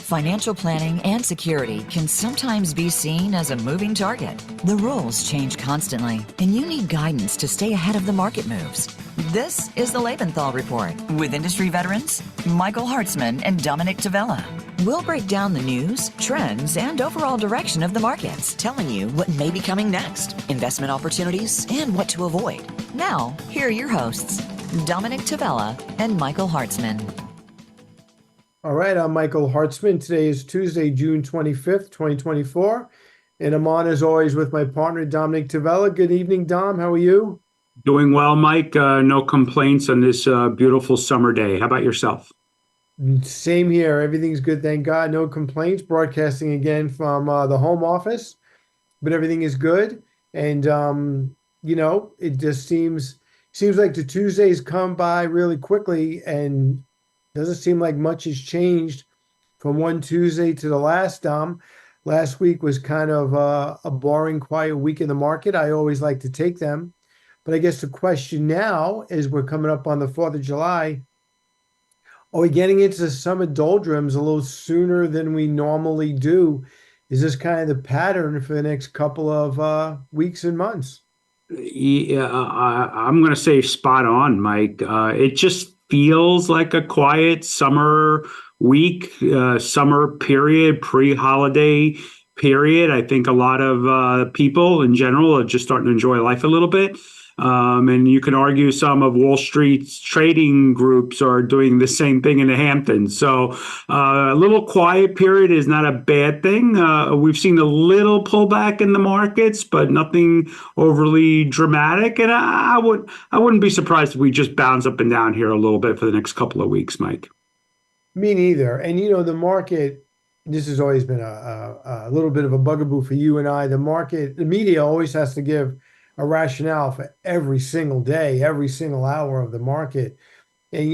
Financial planning and security can sometimes be seen as a moving target. The rules change constantly, and you need guidance to stay ahead of the market moves. This is the Lebenthal Report with industry veterans Michael Hartzman and Dominick Tavella. We'll break down the news, trends, and overall direction of the markets, telling you what may be coming next, investment opportunities, and what to avoid. Now, here are your hosts, Dominick Tavella and Michael Hartzman. All right, I'm Michael Hartzman. Today is Tuesday, June 25th, 2024. And I'm on, as always, with my partner, Dominick Tavella. Good evening, Dom. How are you? Doing well, Mike. No complaints on this beautiful summer day. How about yourself? Same here. Everything's good, thank God. No complaints. Broadcasting again from the home office, but everything is good. And, it just seems like the Tuesdays come by really quickly, and doesn't seem like much has changed from one Tuesday to the last, Dom. Last week was kind of a boring, quiet week in the market. I always like to take them. But I guess the question now is, we're coming up on the 4th of July. Are we getting into the summer doldrums a little sooner than we normally do? Is this kind of the pattern for the next couple of weeks and months? Yeah, I'm going to say spot on, Mike. It just feels like a quiet summer week, summer period, pre-holiday period. I think a lot of people in general are just starting to enjoy life a little bit. And you can argue some of Wall Street's trading groups are doing the same thing in the Hamptons. So a little quiet period is not a bad thing. We've seen a little pullback in the markets, but nothing overly dramatic. And I wouldn't be surprised if we just bounce up and down here a little bit for the next couple of weeks, Mike. Me neither. And, the market, this has always been a little bit of a bugaboo for you and I. The media always has to give a rationale for every single day, every single hour of the market. And,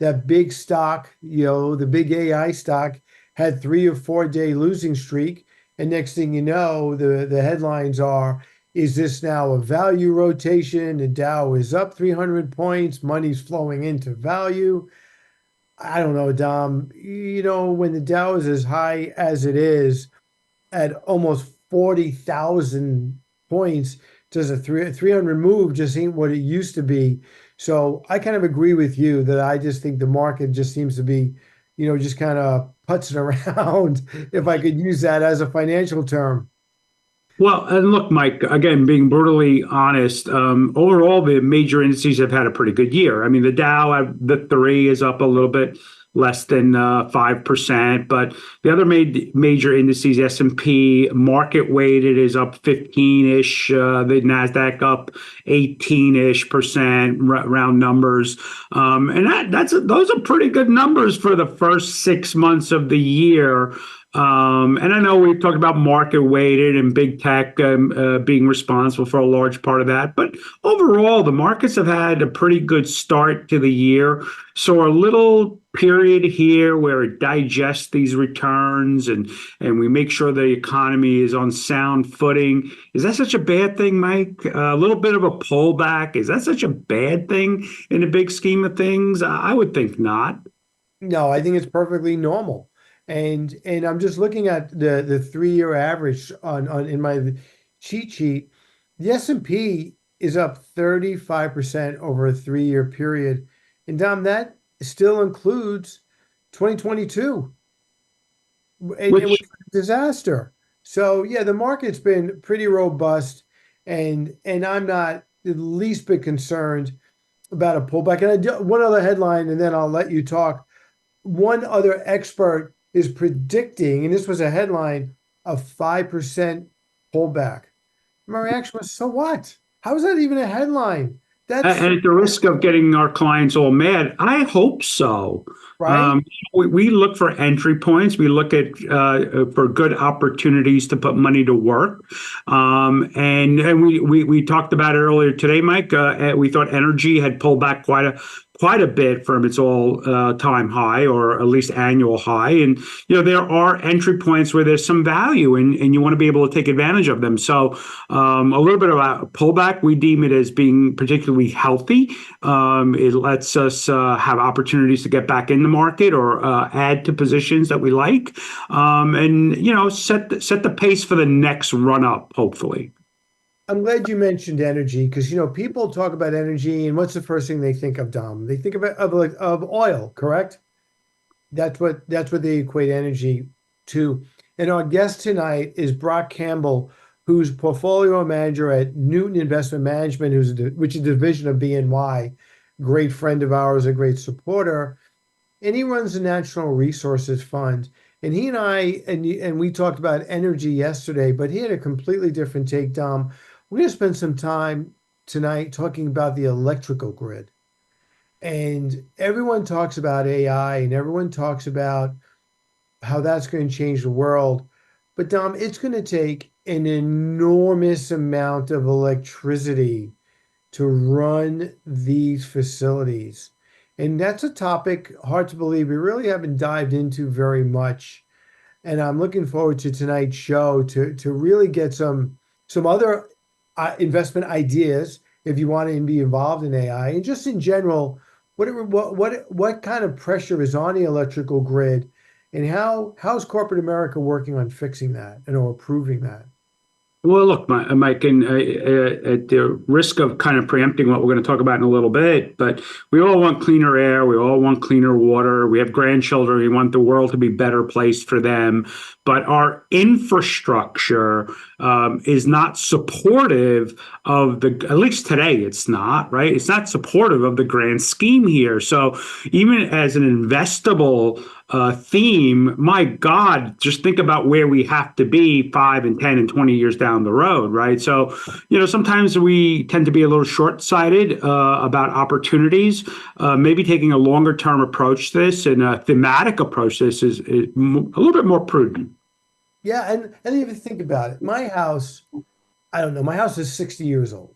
that big stock, the big AI stock had 3 or 4 day losing streak. And next thing you know, the headlines are, is this now a value rotation? The Dow is up 300 points. Money's flowing into value. I don't know, Dom. When the Dow is as high as it is at almost 40,000 points, does a 300 move just ain't what it used to be. So I kind of agree with you that I just think the market just seems to be, just kind of putzing around, if I could use that as a financial term. Well, and look, Mike, again, being brutally honest, overall, the major indices have had a pretty good year. I mean, the Dow, the 3 is up a little bit less than 5%, but the other major indices, S&P market weighted, is up 15-ish. The NASDAQ up 18-ish%, round numbers. And those are pretty good numbers for the first 6 months of the year. And I know we've talked about market weighted and big tech being responsible for a large part of that. But overall, the markets have had a pretty good start to the year. So a little period here where it digests these returns and we make sure the economy is on sound footing. Is that such a bad thing, Mike? A little bit of a pullback. Is that such a bad thing in the big scheme of things? I would think not. No, I think it's perfectly normal. And I'm just looking at the 3-year average on in my cheat sheet. The S&P is up 35% over a 3-year period. And Dom, that still includes 2022. It was a disaster. So yeah, the market's been pretty robust, and I'm not the least bit concerned about a pullback. And one other headline, and then I'll let you talk. One other expert is predicting, and this was a headline, a 5% pullback. My reaction was, so what? How is that even a headline? And at the risk of getting our clients all mad, I hope so. Right. We look for entry points. We look at for good opportunities to put money to work. And we talked about it earlier today, Mike. We thought energy had pulled back quite a bit from its all-time high, or at least annual high. And, there are entry points where there's some value and you want to be able to take advantage of them. So a little bit of a pullback, we deem it as being particularly healthy. It lets us have opportunities to get back in the market or add to positions that we like, and set the pace for the next run up, hopefully. I'm glad you mentioned energy because people talk about energy and what's the first thing they think of, Dom? They think of oil, correct? That's what they equate energy to. And our guest tonight is Brock Campbell, who's portfolio manager at Newton Investment Management, which is a division of BNY, great friend of ours, a great supporter, and he runs the Natural Resources Fund. And he and I and we talked about energy yesterday, but he had a completely different take, Dom. We're going to spend some time tonight talking about the electrical grid. And everyone talks about AI and everyone talks about how that's going to change the world. But Dom, it's going to take an enormous amount of electricity to run these facilities. And that's a topic, hard to believe, we really haven't dived into very much. And I'm looking forward to tonight's show to really get some other investment ideas if you want to be involved in AI. And just in general, what kind of pressure is on the electrical grid, and how's corporate America working on fixing that and or improving that? Well, look, Mike, and at the risk of kind of preempting what we're going to talk about in a little bit, but we all want cleaner air. We all want cleaner water. We have grandchildren. We want the world to be a better place for them. But our infrastructure is not supportive of at least today, it's not, right? It's not supportive of the grand scheme here. So even as an investable theme, my God, just think about where we have to be 5 and 10 and 20 years down the road, right? So, sometimes we tend to be a little short-sighted about opportunities. Maybe taking a longer-term approach to this and a thematic approach to this is a little bit more prudent. Yeah, and if you think about it, my house, I don't know, my house is 60 years old.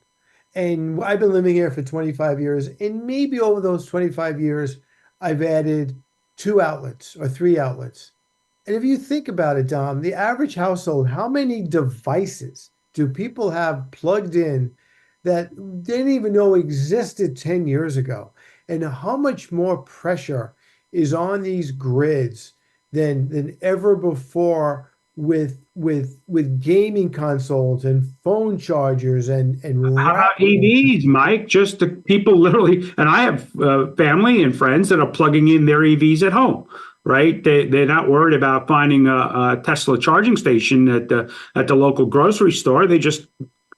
And I've been living here for 25 years. And maybe over those 25 years, I've added 2 outlets or 3 outlets. And if you think about it, Dom, the average household, how many devices do people have plugged in that they didn't even know existed 10 years ago? And how much more pressure is on these grids than ever before with gaming consoles and phone chargers and How about EVs, Mike? Just the people literally, and I have family and friends that are plugging in their EVs at home, right? They're not worried about finding a Tesla charging station at the local grocery store. They just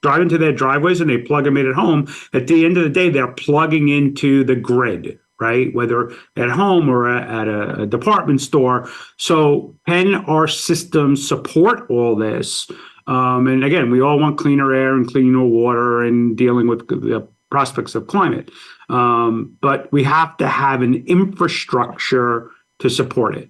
drive into their driveways and they plug them in at home. At the end of the day, they're plugging into the grid, right? Whether at home or at a department store. So can our systems support all this? And again, we all want cleaner air and cleaner water and dealing with the prospects of climate. But we have to have an infrastructure to support it.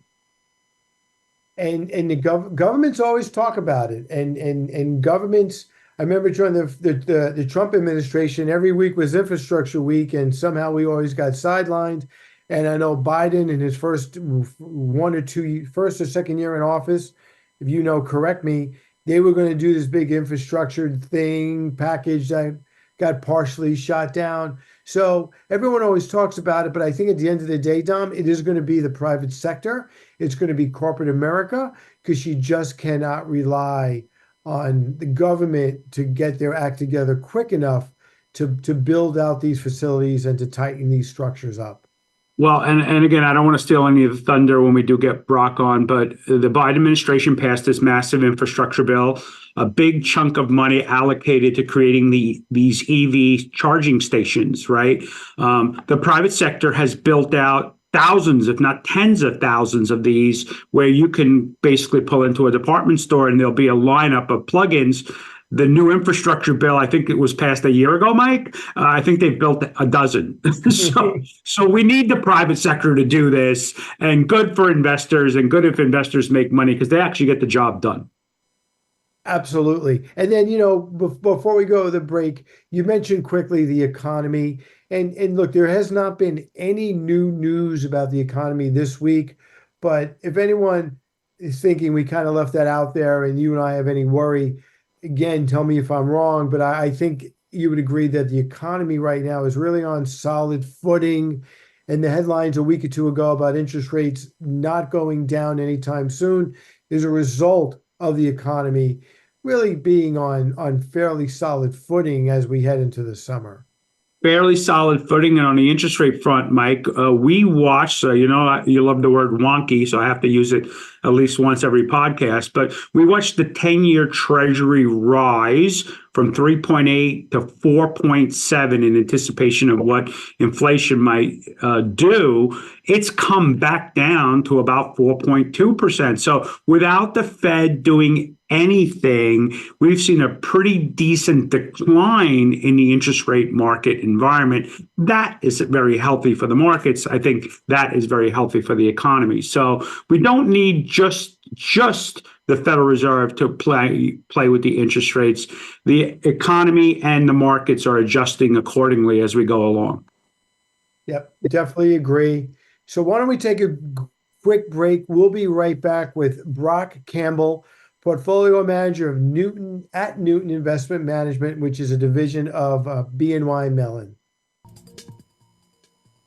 And the governments always talk about it. And governments, I remember during the Trump administration, every week was infrastructure week, and somehow we always got sidelined. And I know Biden in his first or second year in office, if you know, correct me, they were going to do this big infrastructure thing package that got partially shot down. So everyone always talks about it, but I think at the end of the day, Dom, it is going to be the private sector. It's going to be corporate America, because you just cannot rely on the government to get their act together quick enough to build out these facilities and to tighten these structures up. Well, and again, I don't want to steal any of the thunder when we do get Brock on, but the Biden administration passed this massive infrastructure bill, a big chunk of money allocated to creating these EV charging stations, right? The private sector has built out thousands, if not tens of thousands of these, where you can basically pull into a department store and there'll be a lineup of plugins. The new infrastructure bill, I think it was passed a year ago, Mike. I think they've built a dozen. So we need the private sector to do this, and good for investors and good if investors make money because they actually get the job done. Absolutely. And then, before we go to the break, you mentioned quickly the economy. And look, there has not been any new news about the economy this week. But if anyone is thinking we kind of left that out there and you and I have any worry, again, tell me if I'm wrong, but I think you would agree that the economy right now is really on solid footing. and the headlines a week or two ago about interest rates not going down anytime soon is a result of the economy really being on fairly solid footing as we head into the summer. Fairly solid footing. And on the interest rate front, Mike, we watched, you love the word wonky, so I have to use it at least once every podcast, but we watched the 10-year Treasury rise from 3.8 to 4.7 in anticipation of what inflation might do. It's come back down to about 4.2%. So without the Fed doing anything, we've seen a pretty decent decline in the interest rate market environment. That is very healthy for the markets. I think that is very healthy for the economy. So we don't need just the Federal Reserve to play with the interest rates. The economy and the markets are adjusting accordingly as we go along. Yep, definitely agree. So why don't we take a quick break? We'll be right back with Brock Campbell, portfolio manager of Newton Investment Management, which is a division of BNY Mellon.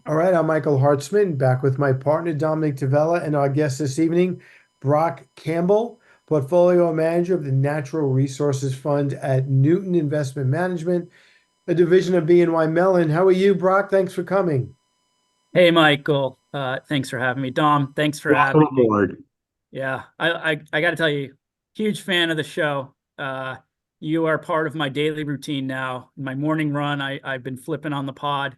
All right, I'm Michael Hartzman, back with my partner Dominick and our guest this evening, Brock Campbell, portfolio manager of the Natural Resources Fund at Newton Investment Management, a division of BNY Mellon. How are you, Brock? Thanks for coming. Hey, Michael. Thanks for having me. Dom, thanks for having me. Yeah, I got to tell you, huge fan of the show. You are part of my daily routine now. In my morning run, I've been flipping on the pod.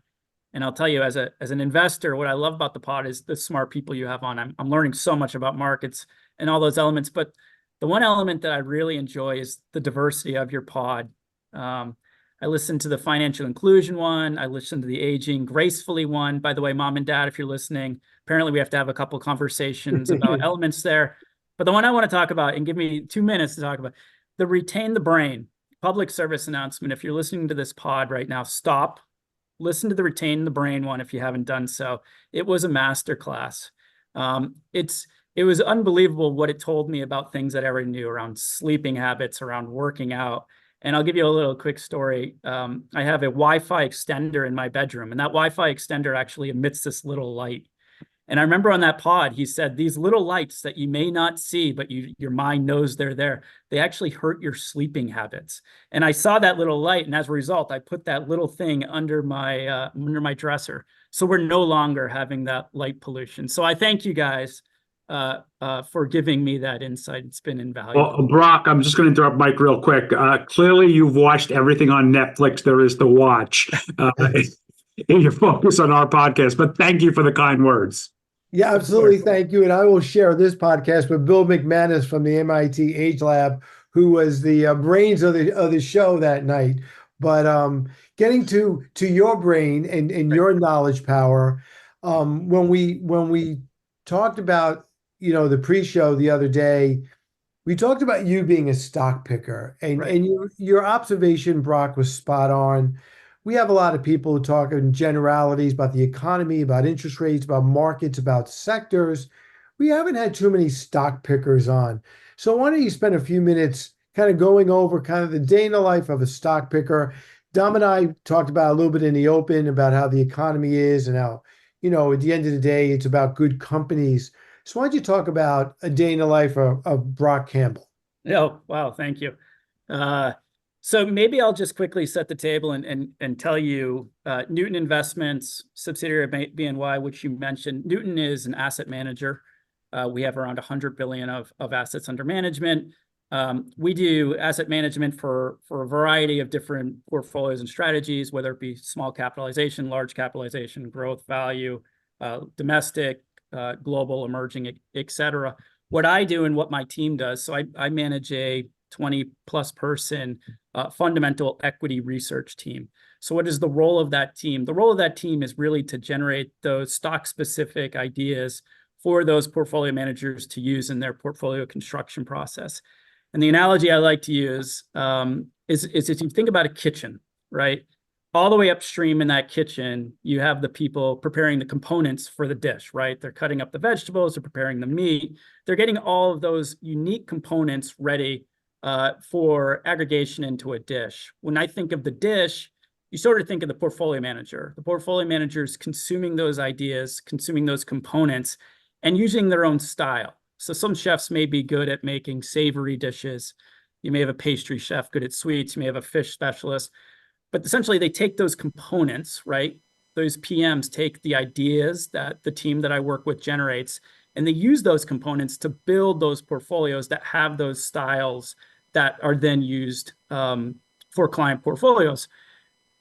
And I'll tell you, as an investor, what I love about the pod is the smart people you have on. I'm learning so much about markets and all those elements. But the one element that I really enjoy is the diversity of your pod. I listened to the financial inclusion one. I listened to the aging gracefully one. By the way, mom and dad, if you're listening, apparently we have to have a couple conversations about elements there. But the one I want to talk about, and give me 2 minutes to talk about, the Retain the Brain public service announcement. If you're listening to this pod right now, stop. Listen to the Retain the Brain one if you haven't done so. It was a masterclass. It was unbelievable what it told me about things that I already knew around sleeping habits, around working out. And I'll give you a little quick story. I have a Wi-Fi extender in my bedroom, and that Wi-Fi extender actually emits this little light. And I remember on that pod, he said, these little lights that you may not see, but your mind knows they're there, they actually hurt your sleeping habits. And I saw that little light, and as a result, I put that little thing under my dresser. So we're no longer having that light pollution. So I thank you guys for giving me that insight. It's been invaluable. Well, Brock, I'm just going to interrupt Mike real quick. Clearly, you've watched everything on Netflix there is to watch in your focus on our podcast, but thank you for the kind words. Yeah, absolutely. Thank you. And I will share this podcast with Bill McManus from the MIT Age Lab, who was the brains of the show that night. But getting to your brain and your knowledge power, when we talked about the pre-show the other day, we talked about you being a stock picker, and your observation, Brock, was spot on. We have a lot of people who talk in generalities about the economy, about interest rates, about markets, about sectors. We haven't had too many stock pickers on. So why don't you spend a few minutes kind of going over kind of the day in the life of a stock picker? Dom and I talked about a little bit in the open about how the economy is and how, at the end of the day, it's about good companies. So why don't you talk about a day in the life of Brock Campbell? Oh, wow. Thank you. So maybe I'll just quickly set the table and tell you Newton Investments, subsidiary of BNY, which you mentioned. Newton is an asset manager. We have around 100 billion of assets under management. We do asset management for a variety of different portfolios and strategies, whether it be small capitalization, large capitalization, growth, value, domestic, global, emerging, et cetera. What I do and what my team does, so I manage a 20-plus person fundamental equity research team. So what is the role of that team? The role of that team is really to generate those stock-specific ideas for those portfolio managers to use in their portfolio construction process. And the analogy I like to use is if you think about a kitchen, right? All the way upstream in that kitchen, you have the people preparing the components for the dish, right? They're cutting up the vegetables, they're preparing the meat. They're getting all of those unique components ready for aggregation into a dish. When I think of the dish, you sort of think of the portfolio manager. The portfolio manager is consuming those ideas, consuming those components, and using their own style. So some chefs may be good at making savory dishes. You may have a pastry chef good at sweets. You may have a fish specialist. But essentially, they take those components, right? Those PMs take the ideas that the team that I work with generates, and they use those components to build those portfolios that have those styles that are then used for client portfolios.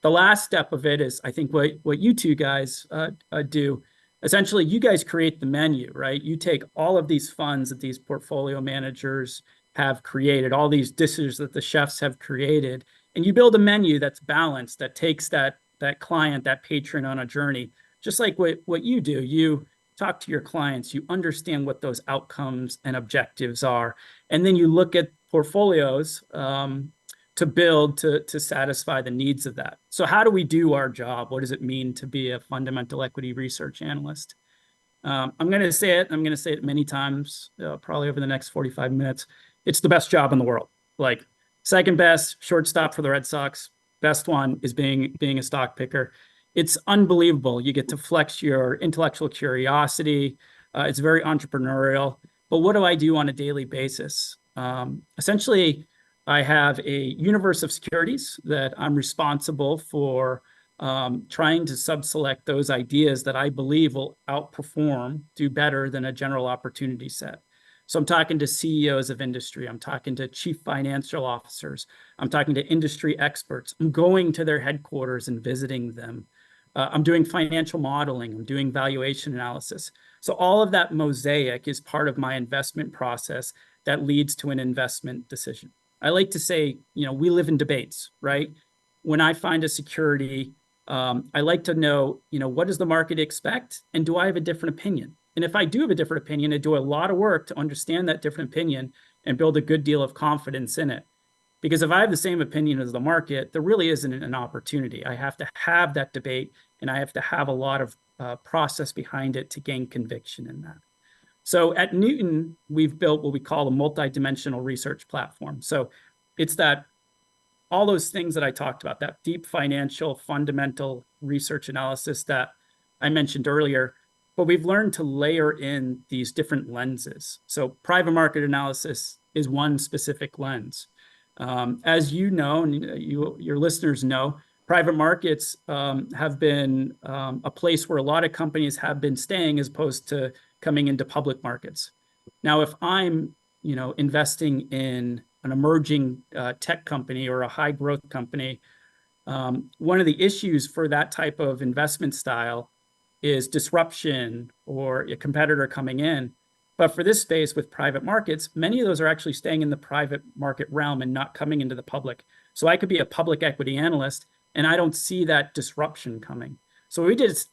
The last step of it is, I think, what you two guys do. Essentially, you guys create the menu, right? You take all of these funds that these portfolio managers have created, all these dishes that the chefs have created, and you build a menu that's balanced, that takes that client, that patron on a journey. Just like what you do, you talk to your clients, you understand what those outcomes and objectives are, and then you look at portfolios to build to satisfy the needs of that. So how do we do our job? What does it mean to be a fundamental equity research analyst? I'm going to say it. I'm going to say it many times, probably over the next 45 minutes. It's the best job in the world. Like second best, shortstop for the Red Sox. Best one is being a stock picker. It's unbelievable. You get to flex your intellectual curiosity. It's very entrepreneurial. But what do I do on a daily basis? Essentially, I have a universe of securities that I'm responsible for trying to sub-select those ideas that I believe will outperform, do better than a general opportunity set. So I'm talking to CEOs of industry. I'm talking to chief financial officers. I'm talking to industry experts. I'm going to their headquarters and visiting them. I'm doing financial modeling. I'm doing valuation analysis. So all of that mosaic is part of my investment process that leads to an investment decision. I like to say, we live in debates, right? When I find a security, I like to know, what does the market expect? And do I have a different opinion? And if I do have a different opinion, I do a lot of work to understand that different opinion and build a good deal of confidence in it. Because if I have the same opinion as the market, there really isn't an opportunity. I have to have that debate, and I have to have a lot of process behind it to gain conviction in that. So at Newton, we've built what we call a multidimensional research platform. So it's that all those things that I talked about, that deep financial fundamental research analysis that I mentioned earlier, but we've learned to layer in these different lenses. So private market analysis is one specific lens. As you know, and your listeners know, private markets have been a place where a lot of companies have been staying as opposed to coming into public markets. Now, if I'm, investing in an emerging tech company or a high growth company, one of the issues for that type of investment style is disruption or a competitor coming in. But for this space with private markets, many of those are actually staying in the private market realm and not coming into the public. So I could be a public equity analyst and I don't see that disruption coming. So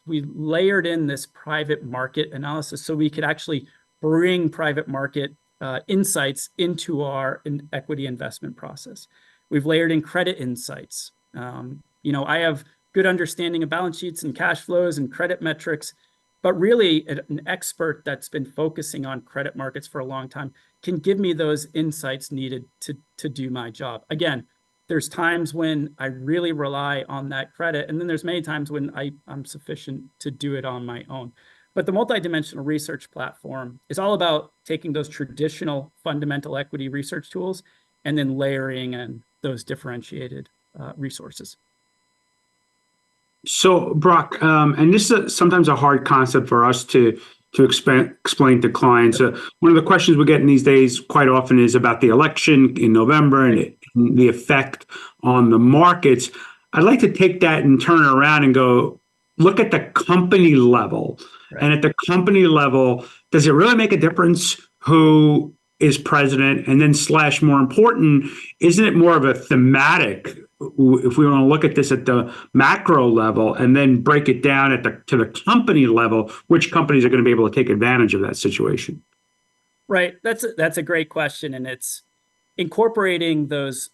we layered in this private market analysis so we could actually bring private market insights into our equity investment process. We've layered in credit insights. I have good understanding of balance sheets and cash flows and credit metrics, but really an expert that's been focusing on credit markets for a long time can give me those insights needed to do my job. Again, there's times when I really rely on that credit, and then there's many times when I'm sufficient to do it on my own. But the multidimensional research platform is all about taking those traditional fundamental equity research tools and then layering in those differentiated resources. So, Brock, and this is sometimes a hard concept for us to explain to clients. One of the questions we're getting these days quite often is about the election in November and the effect on the markets. I'd like to take that and turn it around and go, look at the company level. Right. And at the company level, does it really make a difference who is president? And then / more important, isn't it more of a thematic, if we want to look at this at the macro level and then break it down to the company level, which companies are going to be able to take advantage of that situation? Right. That's a great question. And it's incorporating those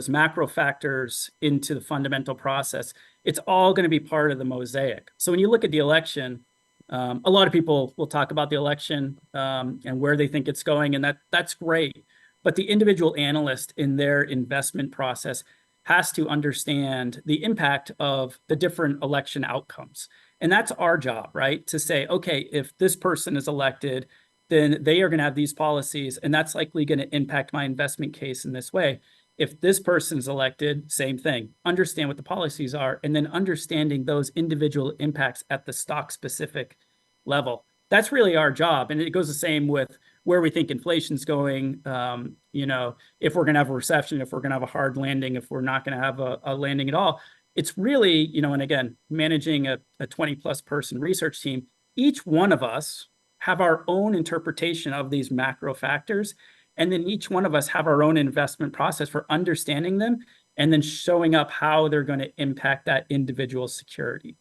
macro factors into the fundamental process. It's all going to be part of the mosaic. So when you look at the election, a lot of people will talk about the election and where they think it's going, and that's great. But the individual analyst in their investment process has to understand the impact of the different election outcomes. And that's our job, right? To say, okay, if this person is elected, then they are going to have these policies, and that's likely going to impact my investment case in this way. If this person's elected, same thing. Understand what the policies are, and then understanding those individual impacts at the stock-specific level. That's really our job, and it goes the same with where we think inflation's going, if we're going to have a recession, if we're going to have a hard landing, if we're not going to have a landing at all. It's really, and again, managing a 20-plus person research team, each one of us have our own interpretation of these macro factors, and then each one of us have our own investment process for understanding them and then showing up how they're going to impact that individual security.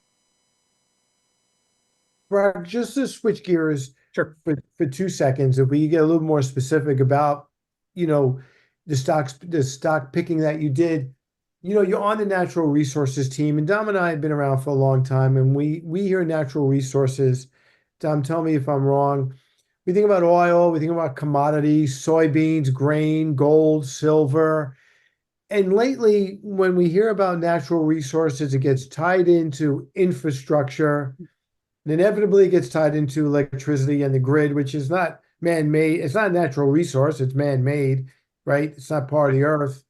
Brock, just to switch gears, sure, for 2 seconds, if we get a little more specific about, the stock picking that you did, you're on the natural resources team, and Dom and I have been around for a long time, and we hear natural resources. Dom, tell me if I'm wrong. We think about oil, we think about commodities, soybeans, grain, gold, silver. And lately, when we hear about natural resources, it gets tied into infrastructure. And inevitably, it gets tied into electricity and the grid, which is not man-made. It's not a natural resource. It's man-made, right? It's not part of the earth.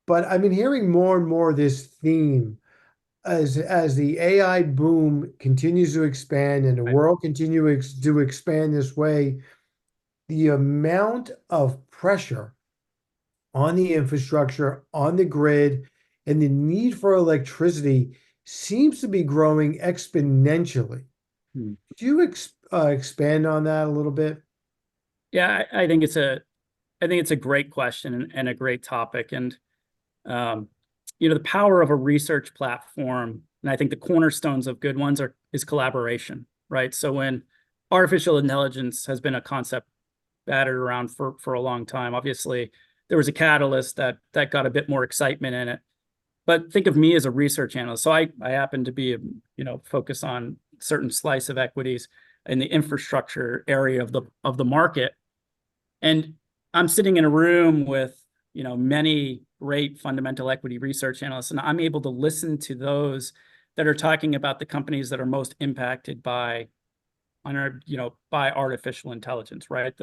But I've been hearing more and more this theme as the AI boom continues to expand and the world continues to expand this way, the amount of pressure on the infrastructure, on the grid, and the need for electricity seems to be growing exponentially. Could you expand on that a little bit? Yeah, I think it's a great question and a great topic. And the power of a research platform, and I think the cornerstones of good ones is collaboration, right? So when artificial intelligence has been a concept battered around for a long time, obviously there was a catalyst that got a bit more excitement in it. But think of me as a research analyst. So I happen to be, focus on certain slice of equities in the infrastructure area of the market. And I'm sitting in a room with, many great fundamental equity research analysts, and I'm able to listen to those that are talking about the companies that are most impacted by artificial intelligence, right?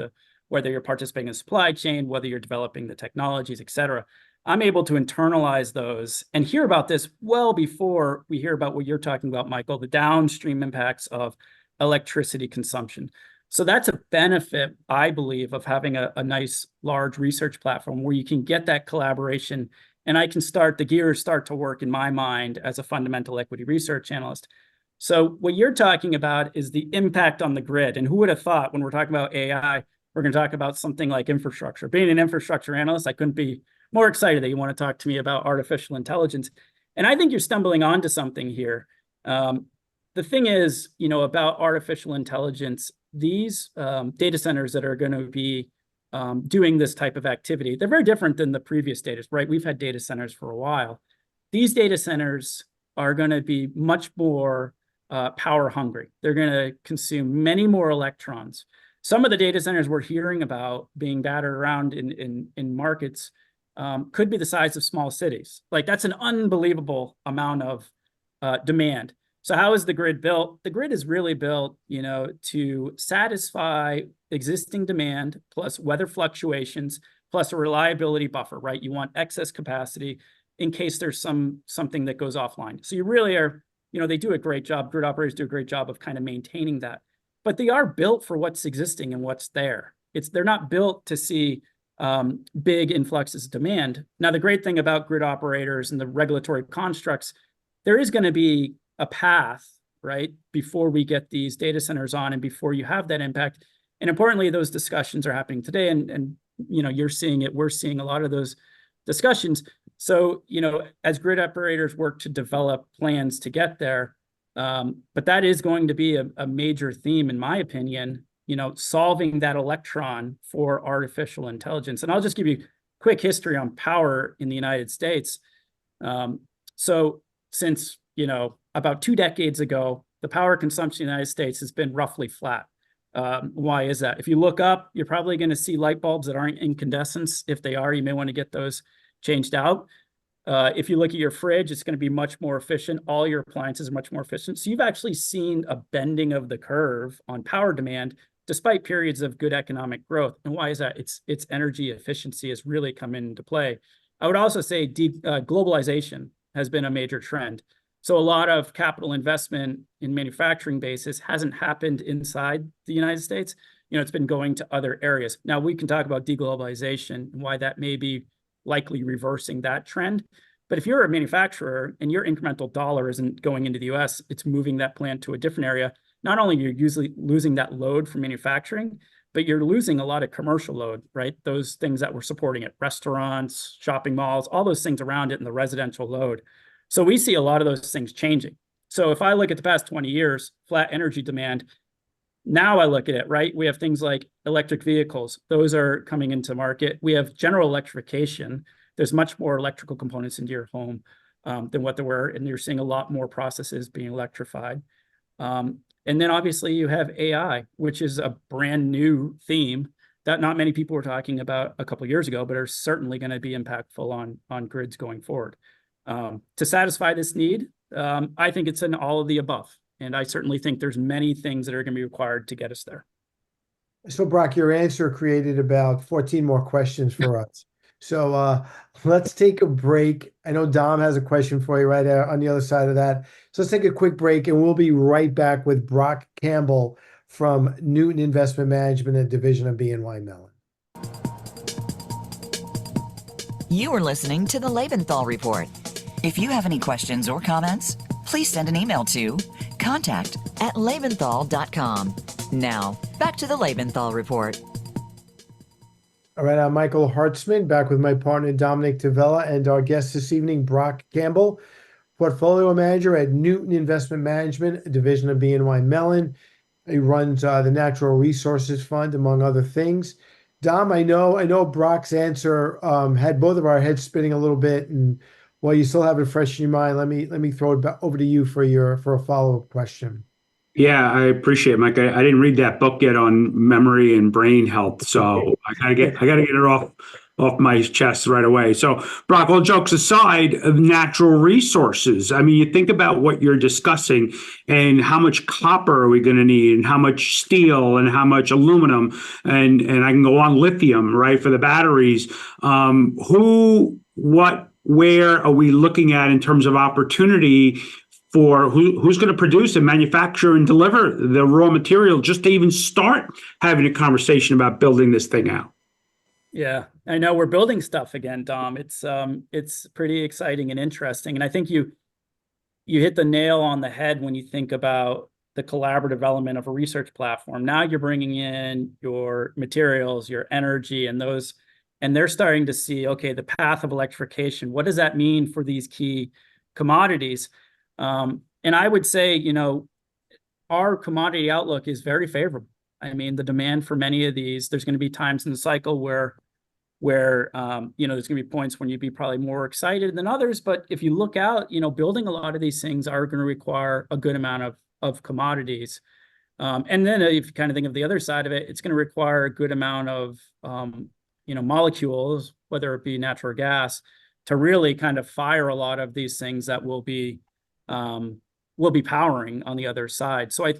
Whether you're participating in the supply chain, whether you're developing the technologies, et cetera. I'm able to internalize those and hear about this well before we hear about what you're talking about, Michael, the downstream impacts of electricity consumption. So that's a benefit, I believe, of having a nice, large research platform where you can get that collaboration, and I can the gears start to work in my mind as a fundamental equity research analyst. So what you're talking about is the impact on the grid. And who would have thought when we're talking about AI, we're going to talk about something like infrastructure. Being an infrastructure analyst, I couldn't be more excited that you want to talk to me about artificial intelligence. And I think you're stumbling onto something here. The thing is, about artificial intelligence, these data centers that are going to be doing this type of activity, they're very different than the previous data, right? We've had data centers for a while. These data centers are going to be much more power hungry. They're going to consume many more electrons. Some of the data centers we're hearing about being battered around in markets could be the size of small cities. Like, that's an unbelievable amount of demand. So how is the grid built? The grid is really built, to satisfy existing demand plus weather fluctuations plus a reliability buffer, right? You want excess capacity in case there's something that goes offline. So you really are, they do a great job. Grid operators do a great job of kind of maintaining that. But they are built for what's existing and what's there. They're not built to see big influxes of demand. Now, the great thing about grid operators and the regulatory constructs, there is going to be a path, right, before we get these data centers on and before you have that impact. And importantly, those discussions are happening today. And you're seeing it. We're seeing a lot of those discussions. So, as grid operators work to develop plans to get there, but that is going to be a major theme, in my opinion, solving that electron for artificial intelligence. And I'll just give you quick history on power in the United States. So since, about 2 decades ago, the power consumption in the United States has been roughly flat. Why is that? If you look up, you're probably going to see light bulbs that aren't incandescents. If they are, you may want to get those changed out. If you look at your fridge, it's going to be much more efficient. All your appliances are much more efficient. So you've actually seen a bending of the curve on power demand, despite periods of good economic growth. And why is that? It's energy efficiency has really come into play. I would also say globalization has been a major trend. So a lot of capital investment in manufacturing bases hasn't happened inside the United States. It's been going to other areas. Now we can talk about deglobalization and why that may be likely reversing that trend. But if you're a manufacturer and your incremental dollar isn't going into the US, it's moving that plant to a different area. Not only are you usually losing that load from manufacturing, but you're losing a lot of commercial load, right? Those things that were supporting it, restaurants, shopping malls, all those things around it, and the residential load. So we see a lot of those things changing. So if I look at the past 20 years, flat energy demand, now I look at it, right? We have things like electric vehicles. Those are coming into market. We have general electrification. There's much more electrical components into your home than what there were, and you're seeing a lot more processes being electrified. And then obviously you have AI, which is a brand new theme that not many people were talking about a couple of years ago, but are certainly going to be impactful on grids going forward. To satisfy this need, I think it's in all of the above. And I certainly think there's many things that are going to be required to get us there. So Brock, your answer created about 14 more questions for us. So let's take a break. I know Dom has a question for you right on the other side of that. So let's take a quick break and we'll be right back with Brock Campbell from Newton Investment Management, a division of BNY Mellon. You are listening to the Lebenthal Report. If you have any questions or comments, please send an email to contact@lebenthal.com. Now, back to the Lebenthal Report. All right, I'm Michael Hartzman, back with my partner Dominick and our guest this evening, Brock Campbell, portfolio manager at Newton Investment Management, a division of BNY Mellon. He runs the Natural Resources Fund, among other things. Dom, I know Brock's answer had both of our heads spinning a little bit, and while you still have it fresh in your mind, let me throw it back over to you for a follow-up question. Yeah, I appreciate it, Mike. I didn't read that book yet on memory and brain health, so I gotta get it off my chest right away. So, Brock, all jokes aside, of natural resources. I mean, you think about what you're discussing and how much copper are we going to need, and how much steel, and how much aluminum, and I can go on, lithium, right, for the batteries. Who, what, where are we looking at in terms of opportunity for who's going to produce and manufacture and deliver the raw material just to even start having a conversation about building this thing out? Yeah, I know we're building stuff again, Dom. It's pretty exciting and interesting. And I think you hit the nail on the head when you think about the collaborative element of a research platform. Now you're bringing in your materials, your energy, and they're starting to see, okay, the path of electrification. What does that mean for these key commodities? And I would say, our commodity outlook is very favorable. I mean, the demand for many of these, there's going to be times in the cycle where there's going to be points when you'd be probably more excited than others. But if you look out, building a lot of these things are going to require a good amount of commodities. And then if you kind of think of the other side of it, it's going to require a good amount of, molecules, whether it be natural gas, to really kind of fire a lot of these things that will be powering on the other side. So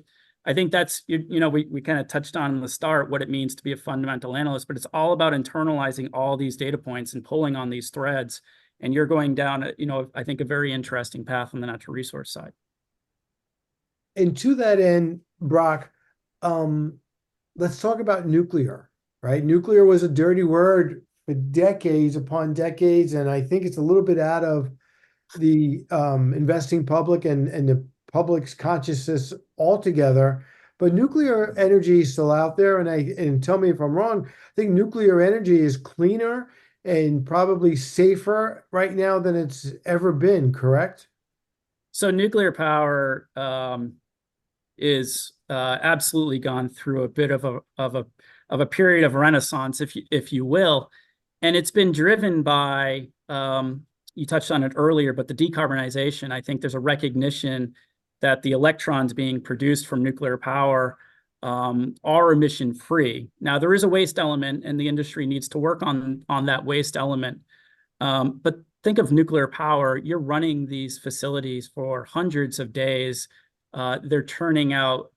I think that's, we kind of touched on in the start what it means to be a fundamental analyst, but it's all about internalizing all these data points and pulling on these threads. And you're going down, I think a very interesting path on the natural resource side. And to that end, Brock, let's talk about nuclear, right? Nuclear was a dirty word for decades upon decades, and I think it's a little bit out of the investing public and the public's consciousness altogether. But nuclear energy is still out there, and tell me if I'm wrong. I think nuclear energy is cleaner and probably safer right now than it's ever been. Correct? So nuclear power is absolutely gone through a bit of a period of renaissance, if you will, and it's been driven by. You touched on it earlier, but the decarbonization, I think there's a recognition that the electrons being produced from nuclear power are emission free. Now, there is a waste element, and the industry needs to work on that waste element. But think of nuclear power, you're running these facilities for hundreds of days. They're turning out,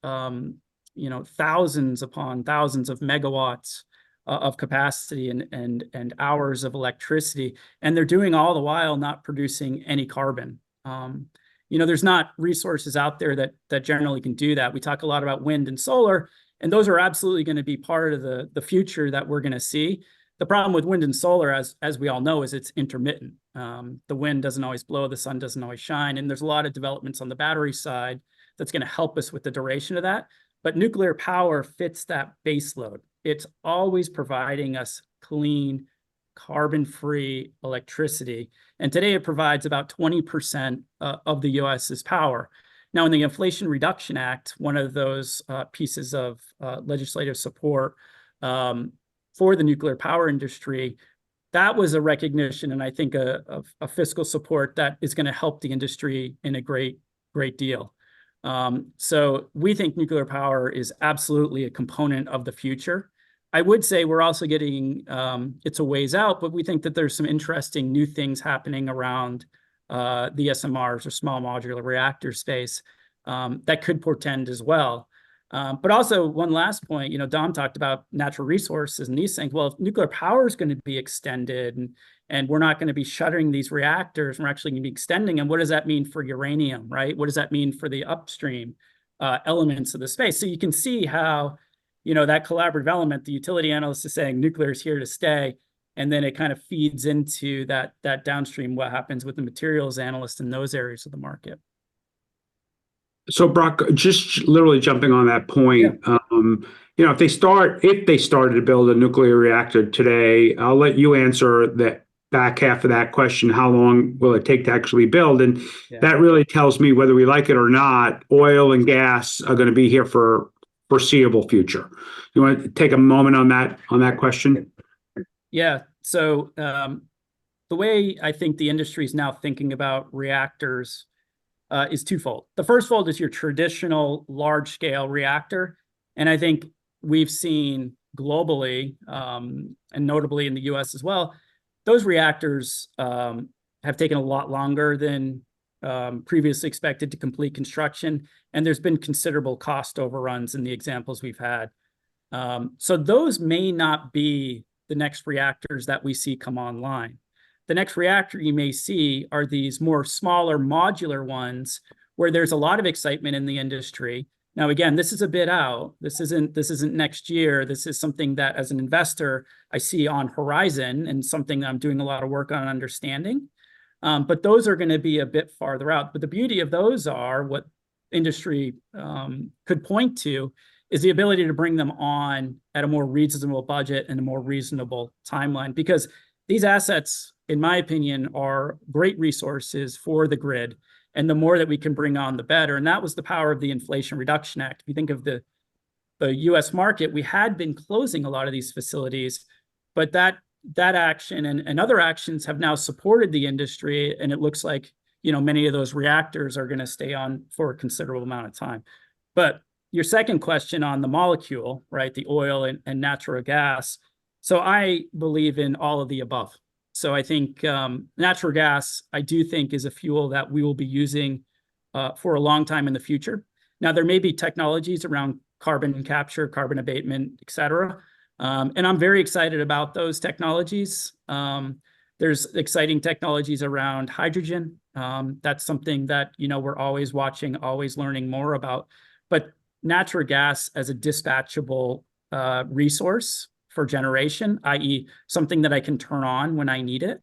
thousands upon thousands of megawatts of capacity and hours of electricity, and they're doing all the while not producing any carbon. There's not resources out there that generally can do that. We talk a lot about wind and solar, and those are absolutely going to be part of the future that we're going to see. The problem with wind and solar, as we all know, is it's intermittent. The wind doesn't always blow, the sun doesn't always shine, and there's a lot of developments on the battery side that's going to help us with the duration of that. But nuclear power fits that base load. It's always providing us clean, carbon-free electricity. And today it provides about 20% of the US's power. Now, in the Inflation Reduction Act, one of those pieces of legislative support for the nuclear power industry, that was a recognition and I think a fiscal support that is going to help the industry in a great deal. So we think nuclear power is absolutely a component of the future. I would say we're also getting, it's a ways out, but we think that there's some interesting new things happening around the SMRs or small modular reactor space that could portend as well. But also one last point, Dom talked about natural resources and these things. Well, if nuclear power is going to be extended and we're not going to be shuttering these reactors, we're actually going to be extending them. What does that mean for uranium, right? What does that mean for the upstream elements of the space? So you can see how, that collaborative element, the utility analyst is saying nuclear is here to stay. And then it kind of feeds into that downstream, what happens with the materials analyst in those areas of the market. So Brock, just literally jumping on that point, if they started to build a nuclear reactor today, I'll let you answer the back half of that question. How long will it take to actually build? And that really tells me whether we like it or not, oil and gas are going to be here for foreseeable future. You want to take a moment on that question? Yeah. So the way I think the industry is now thinking about reactors is twofold. The first fold is your traditional large-scale reactor. And I think we've seen globally, and notably in the US as well, those reactors have taken a lot longer than previously expected to complete construction. And there's been considerable cost overruns in the examples we've had. So those may not be the next reactors that we see come online. The next reactor you may see are these more smaller modular ones where there's a lot of excitement in the industry. Now, again, this is a bit out. This isn't next year. This is something that as an investor, I see on horizon and something that I'm doing a lot of work on understanding. But those are going to be a bit farther out. But the beauty of those are what industry could point to is the ability to bring them on at a more reasonable budget and a more reasonable timeline. Because these assets, in my opinion, are great resources for the grid. And the more that we can bring on, the better. And that was the power of the Inflation Reduction Act. If you think of the US market, we had been closing a lot of these facilities, but that action and other actions have now supported the industry. And it looks like, many of those reactors are going to stay on for a considerable amount of time. But your second question on the molecule, right, the oil and natural gas. So I believe in all of the above. So I think natural gas, I do think, is a fuel that we will be using for a long time in the future. Now, there may be technologies around carbon capture, carbon abatement, et cetera. And I'm very excited about those technologies. There's exciting technologies around hydrogen. That's something that, we're always watching, always learning more about. But natural gas as a dispatchable resource for generation, i.e. something that I can turn on when I need it,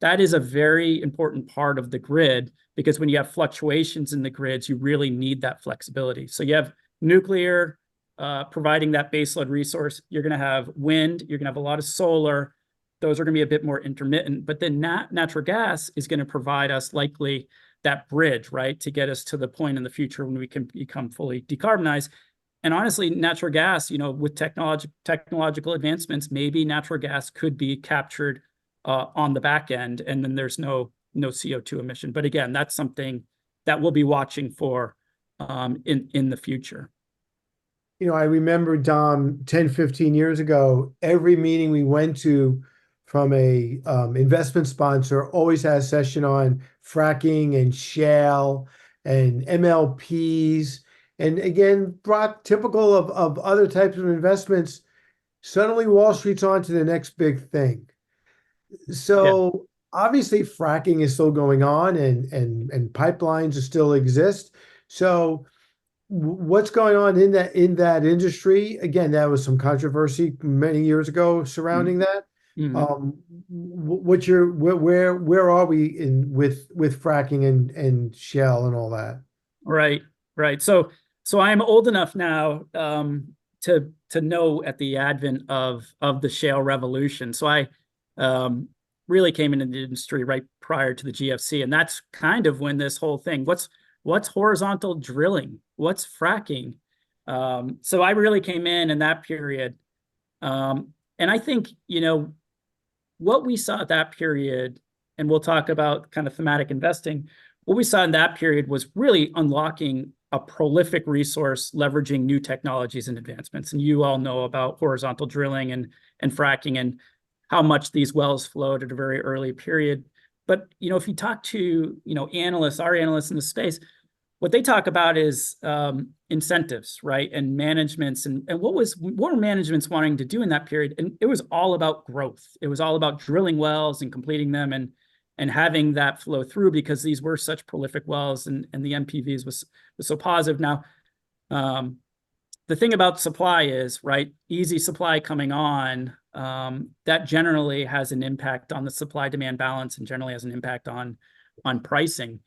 that is a very important part of the grid, because when you have fluctuations in the grids, you really need that flexibility. So you have nuclear providing that baseload resource. You're going to have wind. You're going to have a lot of solar. Those are going to be a bit more intermittent. But then natural gas is going to provide us likely that bridge, right, to get us to the point in the future when we can become fully decarbonized. And honestly, natural gas, with technological advancements, maybe natural gas could be captured on the back end, and then there's no CO2 emission. But again, that's something that we'll be watching for in the future. I remember, Dom, 10, 15 years ago, every meeting we went to from a investment sponsor always has a session on fracking and shale and MLPs. And again, Brock, typical of other types of investments, suddenly Wall Street's on to the next big thing. So obviously fracking is still going on and pipelines still exist. So what's going on in that industry? Again, that was some controversy many years ago surrounding that. Where are we in with fracking and shale and all that? Right. So I'm old enough now to know at the advent of the shale revolution. So I really came into the industry right prior to the GFC, and that's kind of when this whole thing, what's horizontal drilling? What's fracking? So I really came in that period. And I think, what we saw at that period, and we'll talk about kind of thematic investing, what we saw in that period was really unlocking a prolific resource, leveraging new technologies and advancements. And you all know about horizontal drilling and fracking and how much these wells flowed at a very early period. But, if you talk to, analysts, our analysts in the space, what they talk about is incentives, right? And managements and what were managements wanting to do in that period? And it was all about growth. It was all about drilling wells and completing them and having that flow through, because these were such prolific wells and the NPVs was so positive. Now, the thing about supply is, right, easy supply coming on, that generally has an impact on the supply-demand balance and generally has an impact on pricing.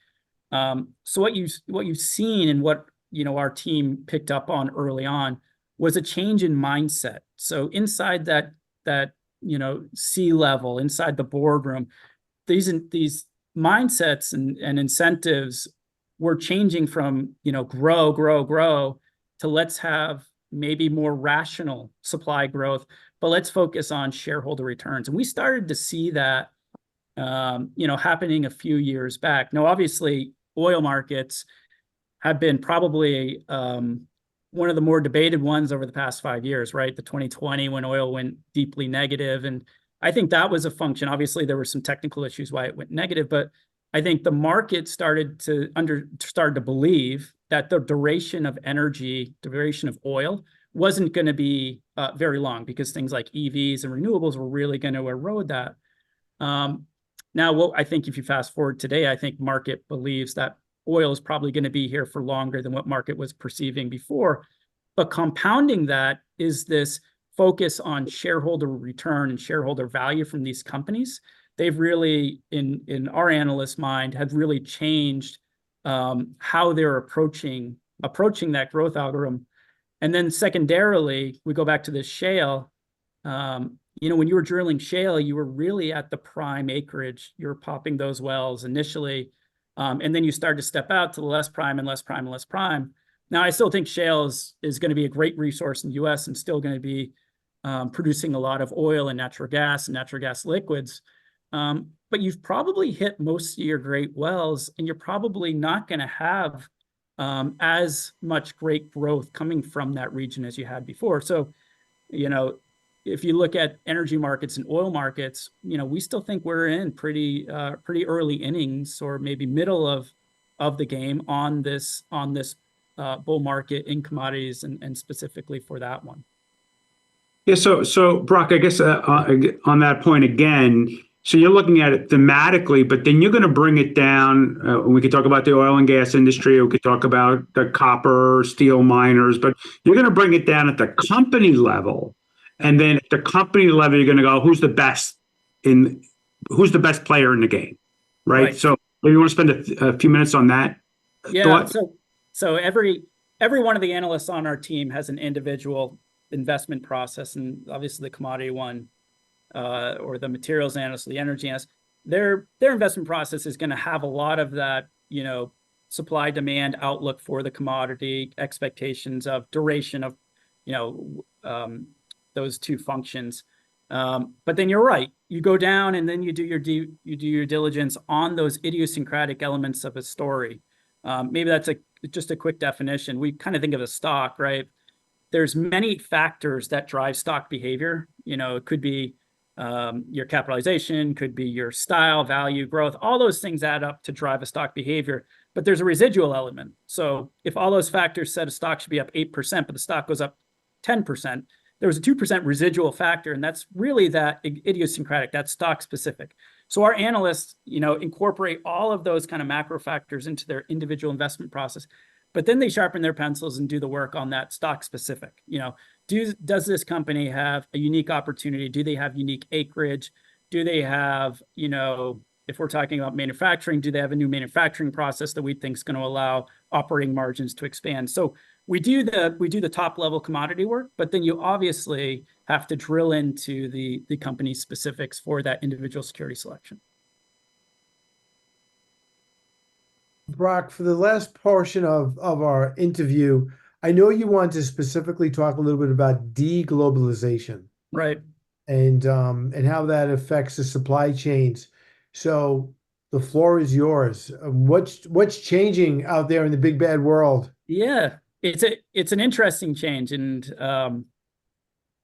So what you've seen and what our team picked up on early on was a change in mindset. So inside that C-level, inside the boardroom, these mindsets and incentives were changing from grow to let's have maybe more rational supply growth, but let's focus on shareholder returns. And we started to see that happening a few years back. Now, obviously, oil markets have been probably one of the more debated ones over the past 5 years, right? The 2020 when oil went deeply negative. And I think that was a function. Obviously, there were some technical issues why it went negative, but I think the market started to believe that the duration of energy, duration of oil, wasn't going to be very long, because things like EVs and renewables were really going to erode that. Now, I think if you fast forward today, I think market believes that oil is probably going to be here for longer than what market was perceiving before. But compounding that is this focus on shareholder return and shareholder value from these companies. They've really, in our analyst mind, have really changed how they're approaching that growth algorithm. And then secondarily, we go back to this shale. When you were drilling shale, you were really at the prime acreage. You were popping those wells initially, and then you start to step out to the less prime and less prime and less prime. Now, I still think shale is going to be a great resource in the U.S. and still going to be producing a lot of oil and natural gas liquids. But you've probably hit most of your great wells, and you're probably not going to have as much great growth coming from that region as you had before. So, if you look at energy markets and oil markets, we still think we're in pretty early innings, or maybe middle of the game on this bull market in commodities and specifically for that one. Yeah. So Brock, I guess on that point again, so you're looking at it thematically, but then you're going to bring it down. We could talk about the oil and gas industry. We could talk about the copper, steel miners, but you're going to bring it down at the company level. And then at the company level, you're going to go, who's the best player in the game, right? So maybe you want to spend a few minutes on that. Yeah. So every one of the analysts on our team has an individual investment process, and obviously the commodity one, or the materials analyst, or the energy analyst, their investment process is going to have a lot of that, supply demand outlook for the commodity, expectations of duration of, those two functions. But then you're right. You go down and then you do your diligence on those idiosyncratic elements of a story. Maybe that's just a quick definition. We kind of think of a stock, right? There's many factors that drive stock behavior. It could be your capitalization, could be your style, value, growth. All those things add up to drive a stock behavior. But there's a residual element. So if all those factors said a stock should be up 8%, but the stock goes up 10%, there was a 2% residual factor, and that's really that idiosyncratic, that stock specific. So our analysts, incorporate all of those kind of macro factors into their individual investment process, but then they sharpen their pencils and do the work on that stock specific. Does this company have a unique opportunity? Do they have unique acreage? Do they have, if we're talking about manufacturing, do they have a new manufacturing process that we think is going to allow operating margins to expand? So we do the top level commodity work, but then you obviously have to drill into the company specifics for that individual security selection. Brock, for the last portion of our interview, I know you want to specifically talk a little bit about deglobalization, right? And how that affects the supply chains. So the floor is yours. What's changing out there in the big bad world? Yeah, it's an interesting change, and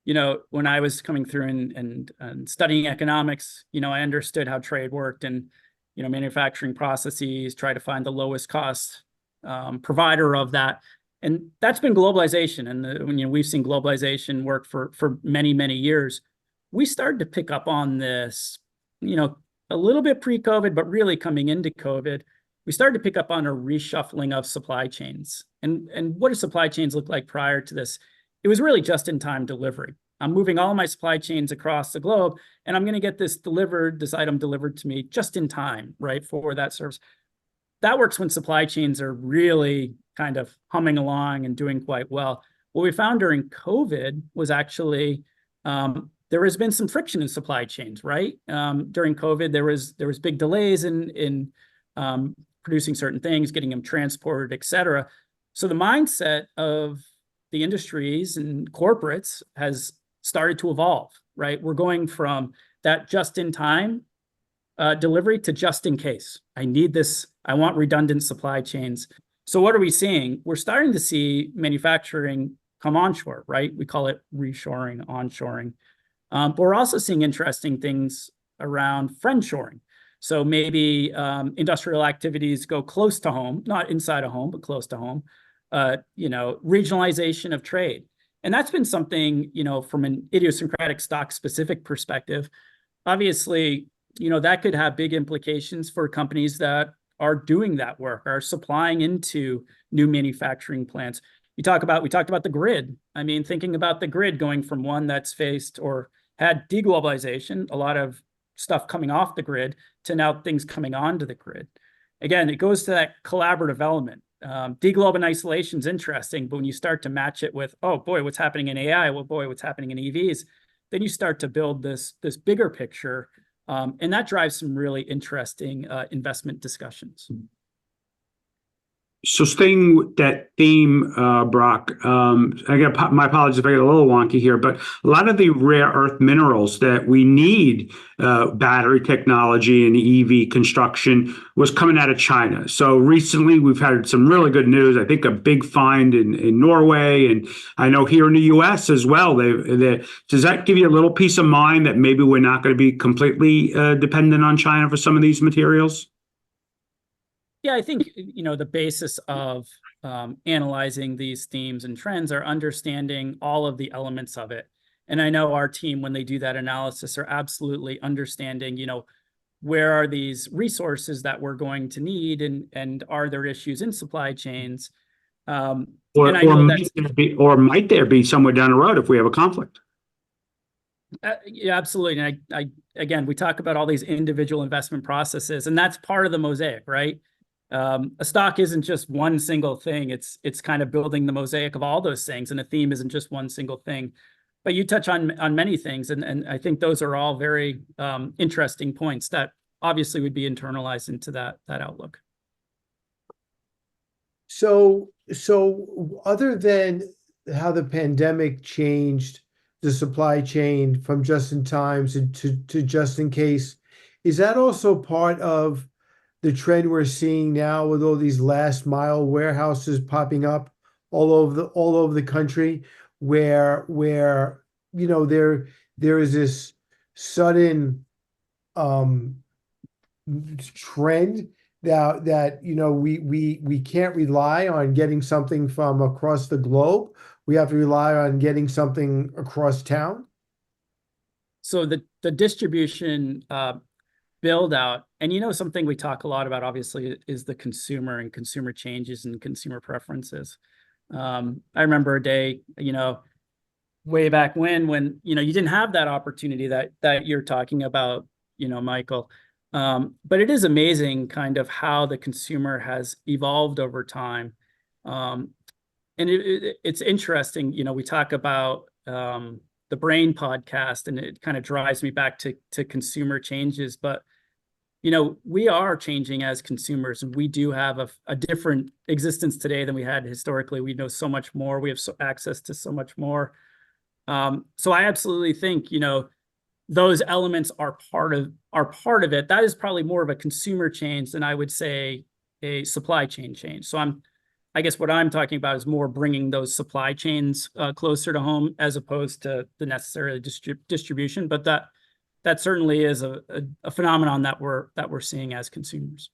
when I was coming through and studying economics, I understood how trade worked, and manufacturing processes, try to find the lowest cost provider of that. And that's been globalization. And we've seen globalization work for many, many years. We started to pick up on this, a little bit pre-COVID, but really coming into COVID, we started to pick up on a reshuffling of supply chains. And what do supply chains look like prior to this? It was really just-in-time delivery. I'm moving all my supply chains across the globe, and I'm going to get this item delivered to me just in time, right, for that service. That works when supply chains are really kind of humming along and doing quite well. What we found during COVID was actually there has been some friction in supply chains, right? During COVID, there was big delays in producing certain things, getting them transported, et cetera. So the mindset of the industries and corporates has started to evolve, right? We're going from that just-in-time delivery to just in case. I need this. I want redundant supply chains. So what are we seeing? We're starting to see manufacturing come onshore, right? We call it reshoring, onshoring. But we're also seeing interesting things around friendshoring. So maybe industrial activities go close to home, not inside a home, but close to home. Regionalization of trade. And that's been something, from an idiosyncratic stock specific perspective, obviously, that could have big implications for companies that are doing that work, are supplying into new manufacturing plants. We talked about the grid. I mean, thinking about the grid going from one that's faced or had deglobalization, a lot of stuff coming off the grid, to now things coming onto the grid. Again, it goes to that collaborative element. Deglobe and isolation is interesting, but when you start to match it with, oh boy, what's happening in AI? Well, boy, what's happening in EVs? Then you start to build this bigger picture, and that drives some really interesting investment discussions. So staying with that theme, Brock, my apologies if I get a little wonky here, but a lot of the rare earth minerals that we need, battery technology and EV construction, was coming out of China. So recently we've had some really good news. I think a big find in Norway, and I know here in the US as well. Does that give you a little peace of mind that maybe we're not going to be completely dependent on China for some of these materials? Yeah, I think, the basis of analyzing these themes and trends are understanding all of the elements of it. And I know our team, when they do that analysis, are absolutely understanding, where are these resources that we're going to need, and are there issues in supply chains? Or might there be somewhere down the road if we have a conflict? Yeah, absolutely. And again, we talk about all these individual investment processes, and that's part of the mosaic, right? A stock isn't just one single thing. It's kind of building the mosaic of all those things, and a theme isn't just one single thing. But you touch on many things, and I think those are all very interesting points that obviously would be internalized into that outlook. So other than how the pandemic changed the supply chain from just in time to just in case, is that also part of the trend we're seeing now with all these last mile warehouses popping up all over the country, where there is this sudden trend that we can't rely on getting something from across the globe. We have to rely on getting something across town. So the distribution build out, and something we talk a lot about, obviously, is the consumer and consumer changes and consumer preferences. I remember a day, way back when you didn't have that opportunity that you're talking about, Michael. But it is amazing kind of how the consumer has evolved over time. And it's interesting, we talk about the Brain podcast, and it kind of drives me back to consumer changes. But, we are changing as consumers, and we do have a different existence today than we had historically. We know so much more. We have access to so much more. So I absolutely think, those elements are part of it. That is probably more of a consumer change than I would say a supply chain change. So I guess what I'm talking about is more bringing those supply chains closer to home, as opposed to the necessarily distribution. But that certainly is a phenomenon that we're seeing as consumers.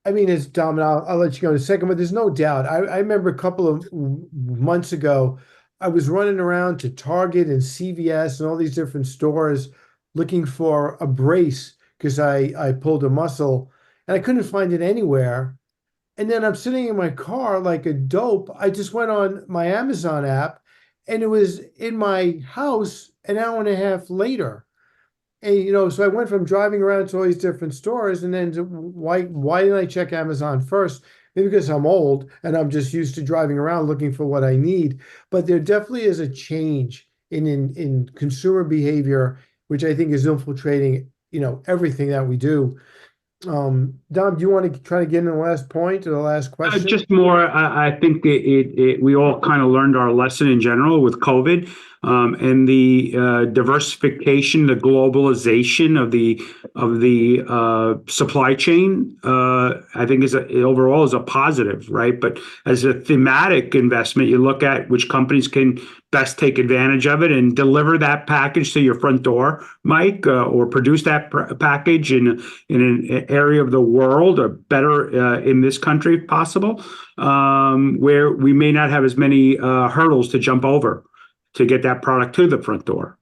I mean, it's Dom, and I'll let you go in a second, but there's no doubt. I remember a couple of months ago, I was running around to Target and CVS and all these different stores looking for a brace because I pulled a muscle and I couldn't find it anywhere. And then I'm sitting in my car like a dope. I just went on my Amazon app and it was in my house an hour and a half later. And, so I went from driving around to all these different stores, and then why didn't I check Amazon first? Maybe because I'm old and I'm just used to driving around looking for what I need. But there definitely is a change in consumer behavior, which I think is infiltrating, everything that we do. Dom, do you want to try to get in the last point or the last question? Just more, I think we all kind of learned our lesson in general with COVID, and the diversification, the globalization of the supply chain. I think overall is a positive, right? But as a thematic investment, you look at which companies can best take advantage of it and deliver that package to your front door, Mike, or produce that package in an area of the world, or better in this country if possible, where we may not have as many hurdles to jump over to get that product to the front door.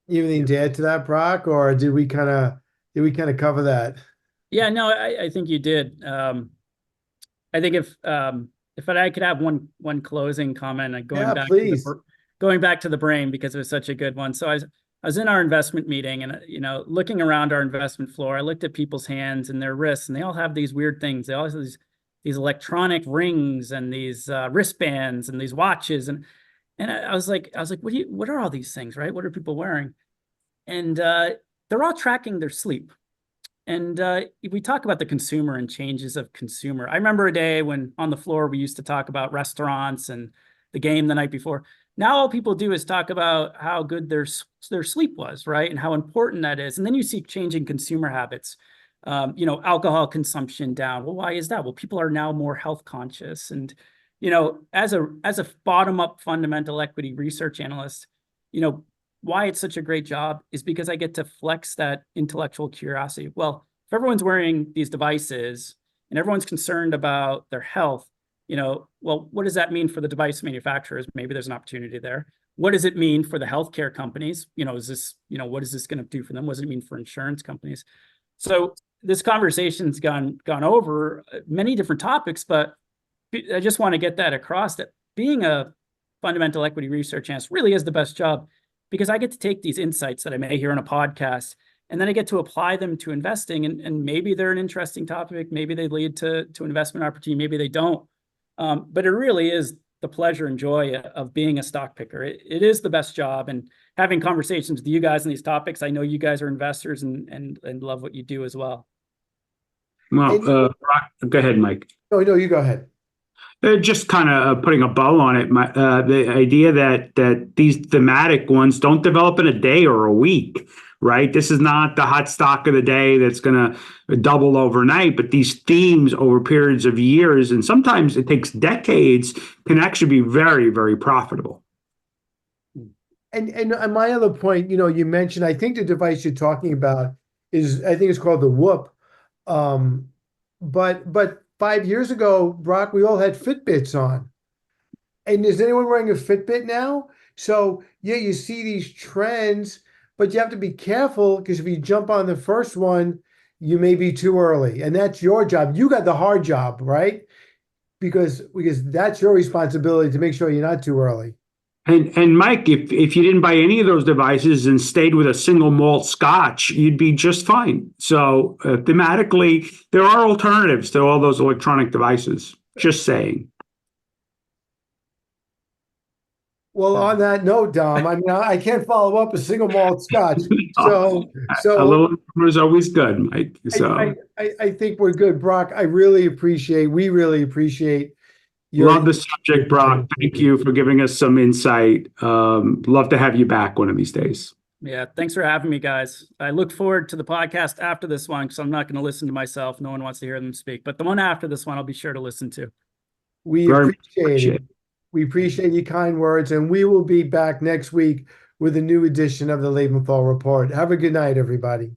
Anything to add to that, Brock, or did we kind of cover that? Yeah, no, I think you did. I think if I could have one closing comment, going back to the Brain, because it was such a good one. So I was in our investment meeting, and looking around our investment floor, I looked at people's hands and their wrists, and they all have these weird things. They all have these electronic rings and these wristbands and these watches, and I was like, what are all these things, right? What are people wearing? And they're all tracking their sleep. And we talk about the consumer and changes of consumer. I remember a day when on the floor we used to talk about restaurants and the game the night before. Now all people do is talk about how good their sleep was, right? And how important that is. And then you see changing consumer habits. Alcohol consumption down. Well, why is that? Well, people are now more health conscious. And, as a bottom-up fundamental equity research analyst, why it's such a great job is because I get to flex that intellectual curiosity. Well, if everyone's wearing these devices and everyone's concerned about their health, well, what does that mean for the device manufacturers? Maybe there's an opportunity there. What does it mean for the healthcare companies? Is this, what is this going to do for them? What does it mean for insurance companies? So this conversation's gone over many different topics, but I just want to get that across, that being a fundamental equity research analyst really is the best job, because I get to take these insights that I may hear on a podcast, and then I get to apply them to investing, and maybe they're an interesting topic, maybe they lead to investment opportunity, maybe they don't. But it really is the pleasure and joy of being a stock picker. It is the best job, and having conversations with you guys on these topics, I know you guys are investors and love what you do as well. Well, go ahead, Mike. No, you go ahead. Just kind of putting a bow on it, the idea that these thematic ones don't develop in a day or a week, right? This is not the hot stock of the day that's going to double overnight, but these themes over periods of years, and sometimes it takes decades, can actually be very, very profitable. And my other point, you mentioned, I think the device you're talking about I think it's called the Whoop. But 5 years ago, Brock, we all had Fitbits on. And is anyone wearing a Fitbit now? So yeah, you see these trends, but you have to be careful because if you jump on the first one, you may be too early. And that's your job. You got the hard job, right? Because that's your responsibility to make sure you're not too early. And Mike, if you didn't buy any of those devices and stayed with a single malt Scotch, you'd be just fine. So thematically, there are alternatives to all those electronic devices. Just saying. Well, on that note, Dom, I mean, I can't follow up a single malt Scotch. So A little is always good, Mike. So I think we're good, Brock. we really appreciate your love the subject, Brock. Thank you for giving us some insight. Love to have you back one of these days. Yeah, thanks for having me, guys. I look forward to the podcast after this one because I'm not going to listen to myself. No one wants to hear them speak. But the one after this one, I'll be sure to listen to. We appreciate it. We appreciate your kind words, and we will be back next week with a new edition of the Lebenthal Report. Have a good night, everybody.